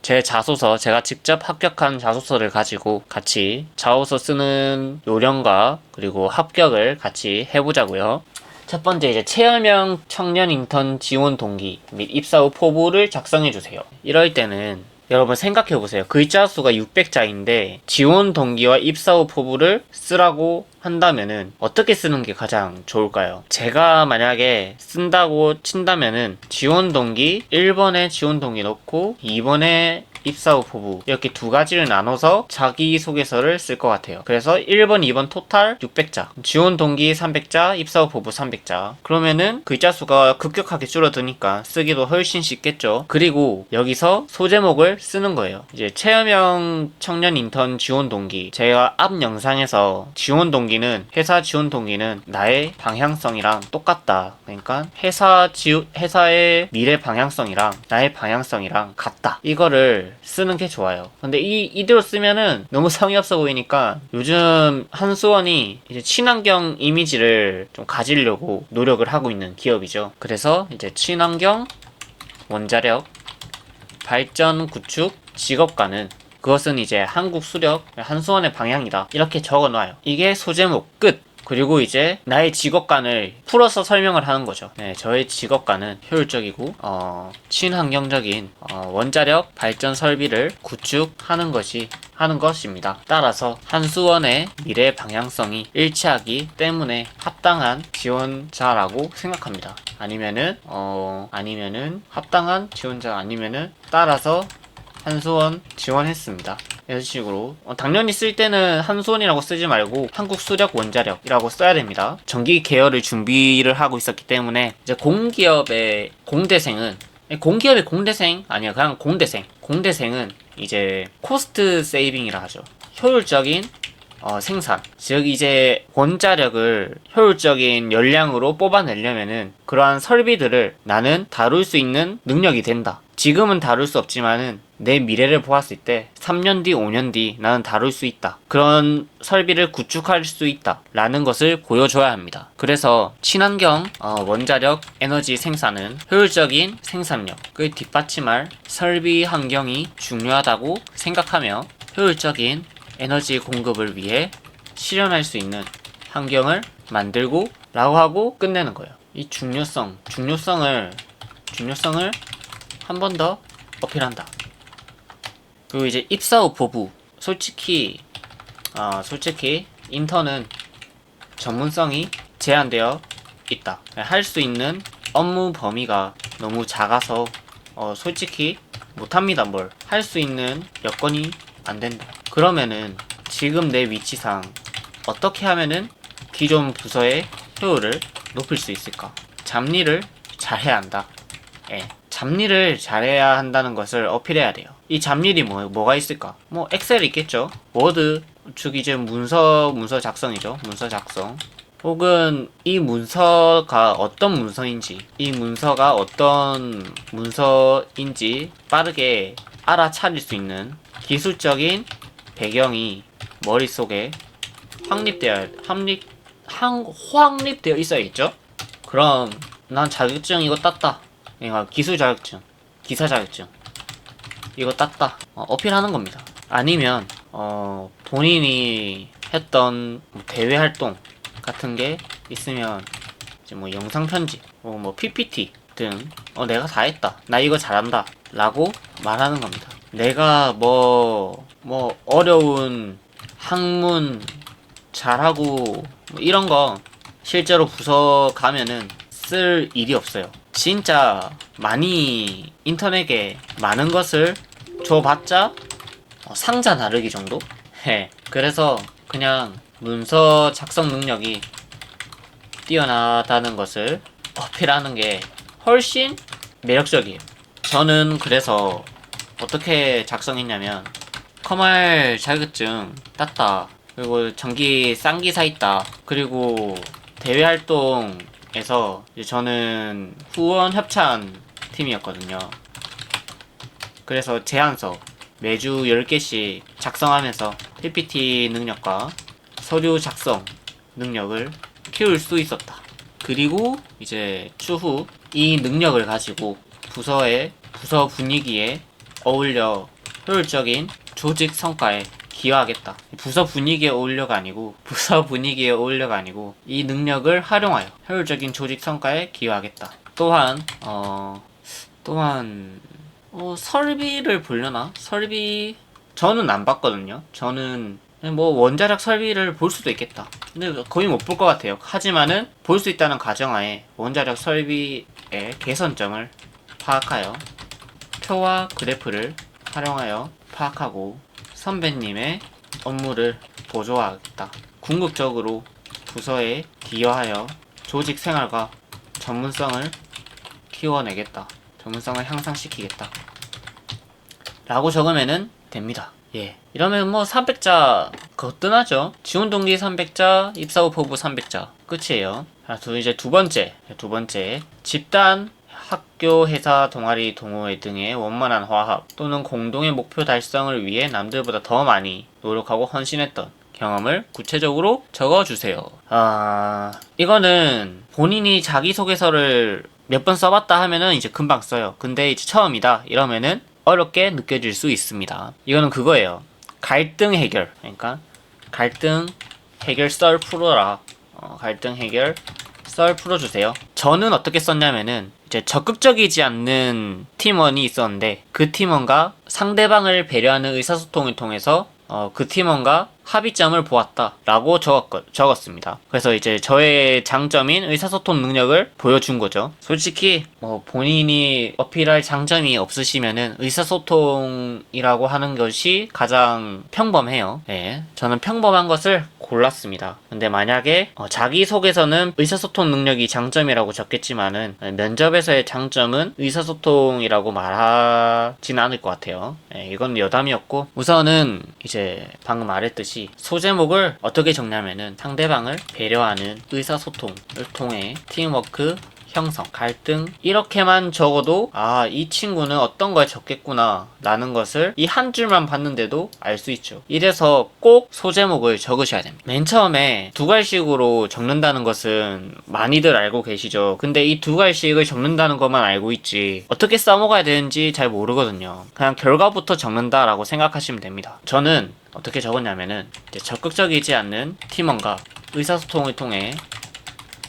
제 자소서, 제가 직접 합격한 자소서를 가지고 같이 자소서 쓰는 요령과 그리고 합격을 같이 해보자고요. 첫 번째, 이제 체험형 청년 인턴 지원 동기 및 입사 후 포부를 작성해주세요. 이럴 때는 여러분 생각해보세요. 글자 수가 600자인데 지원 동기와 입사 후 포부를 쓰라고 한다면은 어떻게 쓰는 게 가장 좋을까요? 제가 만약에 쓴다고 친다면은 지원 동기 1번에 지원 동기 넣고 2번에 입사 후 포부 이렇게 두 가지를 나눠서 자기소개서를 쓸 것 같아요. 그래서 1번, 2번 토탈 600자, 지원 동기 300자, 입사 후 포부 300자. 그러면은 글자 수가 급격하게 줄어드니까 쓰기도 훨씬 쉽겠죠. 그리고 여기서 소제목을 쓰는 거예요. 이제 체험형 청년 인턴 지원 동기, 제가 앞 영상에서 지원 동기는 회사 지원 동기는 나의 방향성이랑 똑같다. 그러니까 회사의 미래 방향성이랑 나의 방향성이랑 같다. 이거를 쓰는 게 좋아요. 근데 이대로 쓰면은 너무 성의 없어 보이니까 요즘 한수원이 이제 친환경 이미지를 좀 가지려고 노력을 하고 있는 기업이죠. 그래서 이제 친환경, 원자력, 발전 구축, 직업가는 그것은 이제 한국 수력, 한수원의 방향이다. 이렇게 적어놔요. 이게 소제목 끝. 그리고 이제 나의 직업관을 풀어서 설명을 하는 거죠. 네, 저의 직업관은 효율적이고 친환경적인 원자력 발전 설비를 구축하는 것입니다. 따라서 한수원의 미래 방향성이 일치하기 때문에 합당한 지원자라고 생각합니다. 아니면은 합당한 지원자 아니면은 따라서 한수원 지원했습니다. 이런 식으로 당연히 쓸 때는 한수원이라고 쓰지 말고 한국수력 원자력이라고 써야 됩니다. 전기 계열을 준비를 하고 있었기 때문에 이제 공기업의 공대생은 아니야, 그냥 공대생은 이제 코스트 세이빙이라 하죠. 효율적인 생산, 즉 이제 원자력을 효율적인 열량으로 뽑아내려면은 그러한 설비들을 나는 다룰 수 있는 능력이 된다. 지금은 다룰 수 없지만은 내 미래를 보았을 때 3년 뒤, 5년 뒤 나는 다룰 수 있다. 그런 설비를 구축할 수 있다. 라는 것을 보여줘야 합니다. 그래서 친환경 원자력 에너지 생산은 효율적인 생산력을 뒷받침할 설비 환경이 중요하다고 생각하며 효율적인 에너지 공급을 위해 실현할 수 있는 환경을 만들고 라고 하고 끝내는 거예요. 이 중요성을 한 번 더 어필한다. 그리고 이제 입사 후 포부. 솔직히 인턴은 전문성이 제한되어 있다. 할 수 있는 업무 범위가 너무 작아서 솔직히 못합니다. 뭘 할 수 있는 여건이 안 된다. 그러면은 지금 내 위치상 어떻게 하면은 기존 부서의 효율을 높일 수 있을까? 잡일을 잘해야 한다. 잡일을 잘해야 한다는 것을 어필해야 돼요. 이 잡일이 뭐가 있을까? 뭐 엑셀 있겠죠. 워드, 즉 이제 문서 작성이죠. 문서 작성. 혹은 이 문서가 어떤 문서인지 빠르게 알아차릴 수 있는 기술적인 배경이 머릿속에 확립되어 있어야겠죠? 그럼 난 자격증 이거 땄다. 그러니까 기술 자격증, 기사 자격증 이거 땄다. 어필하는 겁니다. 아니면 본인이 했던 대외 활동 같은 게 있으면 이제 뭐 영상 편집, 뭐 PPT 등 내가 다 했다. 나 이거 잘한다. 라고 말하는 겁니다. 내가 뭐 어려운 학문 잘하고 이런 거 실제로 부서 가면은 쓸 일이 없어요. 진짜 많이 인턴에게 많은 것을 줘봤자 상자 나르기 정도? 그래서 그냥 문서 작성 능력이 뛰어나다는 것을 어필하는 게 훨씬 매력적이에요. 저는 그래서 어떻게 작성했냐면 커말 자격증 땄다. 그리고 전기 쌍기사 있다. 그리고 대외 활동에서 저는 후원 협찬 팀이었거든요. 그래서 제안서 매주 10개씩 작성하면서 PPT 능력과 서류 작성 능력을 키울 수 있었다. 그리고 이제 추후 이 능력을 가지고 부서 분위기에 어울려 효율적인 조직 성과에 기여하겠다. 부서 분위기에 어울려가 아니고 이 능력을 활용하여 효율적인 조직 성과에 기여하겠다. 또한 설비를 보려나? 설비 저는 안 봤거든요. 저는 뭐 원자력 설비를 볼 수도 있겠다. 근데 거의 못 볼 것 같아요. 하지만은 볼 수 있다는 가정하에 원자력 설비의 개선점을 파악하여 표와 그래프를 활용하여 파악하고 선배님의 업무를 보조하겠다. 궁극적으로 부서에 기여하여 조직 생활과 전문성을 키워내겠다. 전문성을 향상시키겠다. 라고 적으면은 됩니다. 예. 이러면 뭐 300자 거뜬하죠. 지원 동기 300자, 입사 후 포부 300자. 끝이에요. 자, 이제 두 번째. 집단, 학교, 회사, 동아리, 동호회 등의 원만한 화합 또는 공동의 목표 달성을 위해 남들보다 더 많이 노력하고 헌신했던 경험을 구체적으로 적어주세요. 이거는 본인이 자기소개서를 몇 번 써봤다 하면은 이제 금방 써요. 근데 이제 처음이다 이러면은 어렵게 느껴질 수 있습니다. 이거는 그거예요. 갈등 해결. 그러니까 갈등 해결 썰 풀어라. 갈등 해결 썰 풀어주세요. 저는 어떻게 썼냐면은 이제 적극적이지 않는 팀원이 있었는데 그 팀원과 상대방을 배려하는 의사소통을 통해서 그 팀원과 합의점을 보았다 라고 적었습니다. 그래서 이제 저의 장점인 의사소통 능력을 보여준 거죠. 솔직히 뭐 본인이 어필할 장점이 없으시면은 의사소통이라고 하는 것이 가장 평범해요. 네, 저는 평범한 것을 골랐습니다. 근데 만약에 자기소개서는 의사소통 능력이 장점이라고 적겠지만은 면접에서의 장점은 의사소통이라고 말하진 않을 것 같아요. 네, 이건 여담이었고 우선은 이제 방금 말했듯이 소제목을 어떻게 적냐면은 상대방을 배려하는 의사소통을 통해 팀워크 형성, 갈등 이렇게만 적어도 이 친구는 어떤 걸 적겠구나 라는 것을 이 한 줄만 봤는데도 알 수 있죠. 이래서 꼭 소제목을 적으셔야 됩니다. 맨 처음에 두 갈씩으로 적는다는 것은 많이들 알고 계시죠. 근데 이 두 갈씩을 적는다는 것만 알고 있지 어떻게 써먹어야 되는지 잘 모르거든요. 그냥 결과부터 적는다라고 생각하시면 됩니다. 저는 어떻게 적었냐면은 이제 적극적이지 않는 팀원과 의사소통을 통해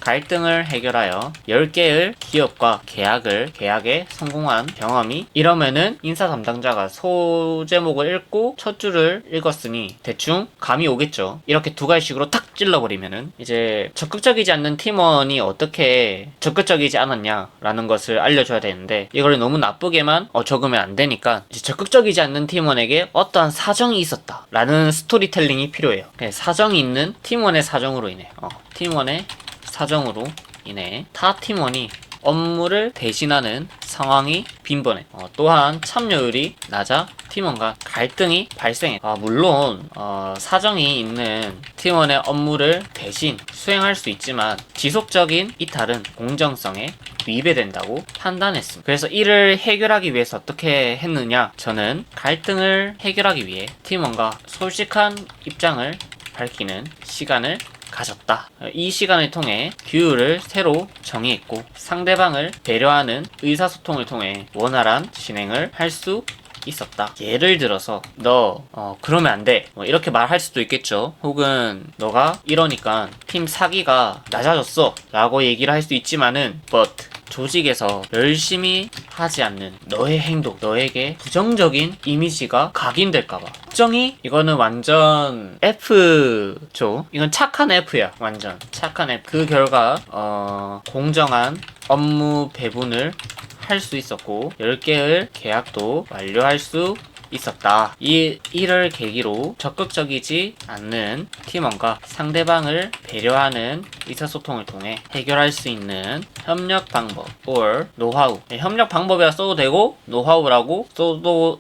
갈등을 해결하여 10개의 기업과 계약에 성공한 경험이 이러면은 인사 담당자가 소제목을 읽고 첫 줄을 읽었으니 대충 감이 오겠죠. 이렇게 두 갈씩으로 탁 찔러버리면은 이제 적극적이지 않는 팀원이 어떻게 적극적이지 않았냐라는 것을 알려줘야 되는데 이걸 너무 나쁘게만 적으면 안 되니까 이제 적극적이지 않는 팀원에게 어떠한 사정이 있었다 라는 스토리텔링이 필요해요. 사정이 있는 팀원의 사정으로 인해 팀원의 사정으로 인해 타 팀원이 업무를 대신하는 상황이 빈번해. 또한 참여율이 낮아 팀원과 갈등이 발생해. 물론 사정이 있는 팀원의 업무를 대신 수행할 수 있지만 지속적인 이탈은 공정성에 위배된다고 판단했습니다. 그래서 이를 해결하기 위해서 어떻게 했느냐? 저는 갈등을 해결하기 위해 팀원과 솔직한 입장을 밝히는 시간을 가졌다. 이 시간을 통해 규율을 새로 정의했고 상대방을 배려하는 의사소통을 통해 원활한 진행을 할 수 있었다. 예를 들어서 너 그러면 안 돼. 이렇게 말할 수도 있겠죠. 혹은 너가 이러니까 팀 사기가 낮아졌어 라고 얘기를 할 수 있지만은 but 조직에서 열심히 하지 않는 너의 행동, 너에게 부정적인 이미지가 각인될까봐 걱정이 이거는 완전 F죠. 이건 착한 F야. 완전 착한 F. 그 결과 공정한 업무 배분을 할 수 있었고 10개의 계약도 완료할 수 있었다. 이를 계기로 적극적이지 않는 팀원과 상대방을 배려하는 의사소통을 통해 해결할 수 있는 협력 방법 or 노하우. 협력 방법이라 써도 되고 노하우라고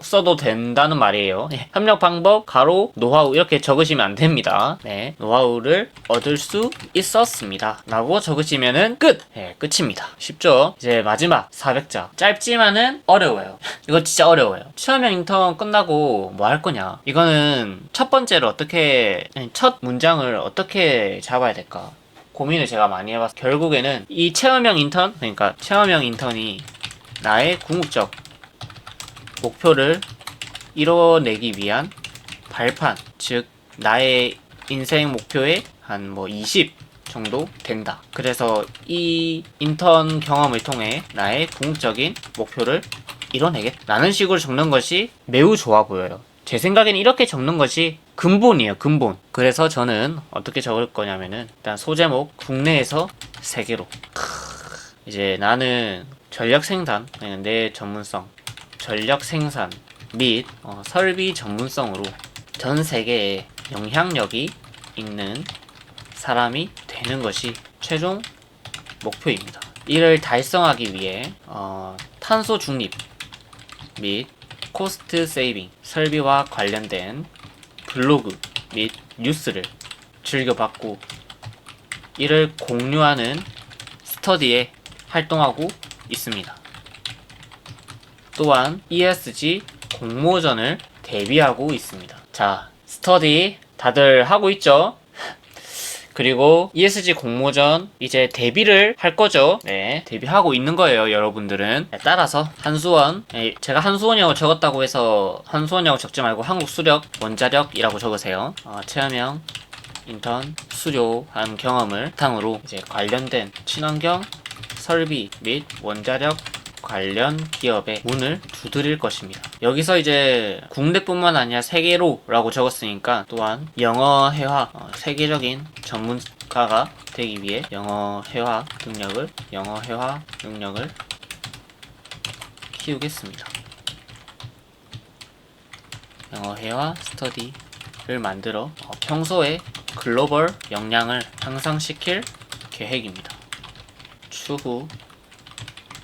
써도 된다는 말이에요. 협력 방법 가로 노하우 이렇게 적으시면 안 됩니다. 노하우를 얻을 수 있었습니다 라고 적으시면은 끝입니다. 쉽죠? 이제 마지막 400자. 짧지만은 어려워요. 이거 진짜 어려워요. 체험형 인턴 끝나고 뭐 할 거냐? 이거는 첫 번째로 첫 문장을 어떻게 잡아야 될까? 고민을 제가 많이 해봤어요. 결국에는 이 체험형 인턴, 그러니까 체험형 인턴이 나의 궁극적 목표를 이뤄내기 위한 발판, 즉 나의 인생 목표의 한 뭐 20 정도 된다. 그래서 이 인턴 경험을 통해 나의 궁극적인 목표를 이뤄내겠다라는 식으로 적는 것이 매우 좋아 보여요. 제 생각에는 이렇게 적는 것이 근본이에요, 근본. 그래서 저는 어떻게 적을 거냐면은 일단 소제목 국내에서 세계로. 이제 나는 전력 생산, 내 전문성, 전력 생산 및 설비 전문성으로 전 세계에 영향력이 있는 사람이 되는 것이 최종 목표입니다. 이를 달성하기 위해 탄소 중립 및 코스트 세이빙, 설비와 관련된 블로그 및 뉴스를 즐겨봤고 이를 공유하는 스터디에 활동하고 있습니다. 또한 ESG 공모전을 대비하고 있습니다. 자, 스터디 다들 하고 있죠? 그리고 ESG 공모전 이제 데뷔를 할 거죠. 네, 데뷔하고 있는 거예요, 여러분들은. 네, 따라서 한수원, 제가 한수원이라고 적었다고 해서 한수원이라고 적지 말고 한국수력 원자력이라고 적으세요. 체험형 인턴 수료한 경험을 바탕으로 이제 관련된 친환경 설비 및 원자력 관련 기업의 문을 두드릴 것입니다. 여기서 이제 국내뿐만 아니라 세계로라고 적었으니까 또한 영어 회화, 세계적인 전문가가 되기 위해 영어 회화 능력을 키우겠습니다. 영어 회화 스터디를 만들어 평소에 글로벌 역량을 향상시킬 계획입니다. 추후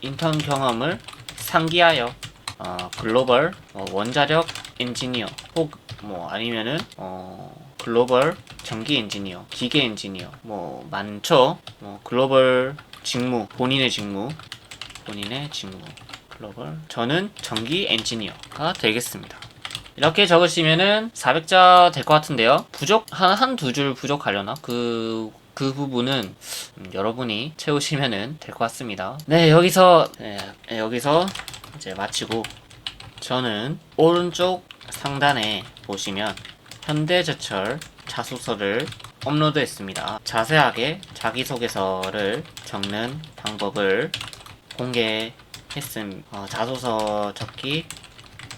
인턴 경험을 상기하여 글로벌 원자력 엔지니어 혹 아니면은 글로벌 전기 엔지니어, 기계 엔지니어 많죠. 글로벌 직무, 본인의 직무 글로벌 저는 전기 엔지니어가 되겠습니다. 이렇게 적으시면은 400자 될 것 같은데요. 한 두 줄 부족하려나? 그 부분은 여러분이 채우시면은 될 것 같습니다. 네, 여기서 이제 마치고 저는 오른쪽 상단에 보시면 현대제철 자소서를 업로드했습니다. 자세하게 자기소개서를 적는 방법을 공개했음. 자소서 적기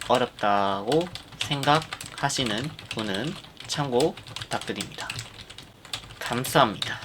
어렵다고 생각하시는 분은 참고 부탁드립니다. 감사합니다.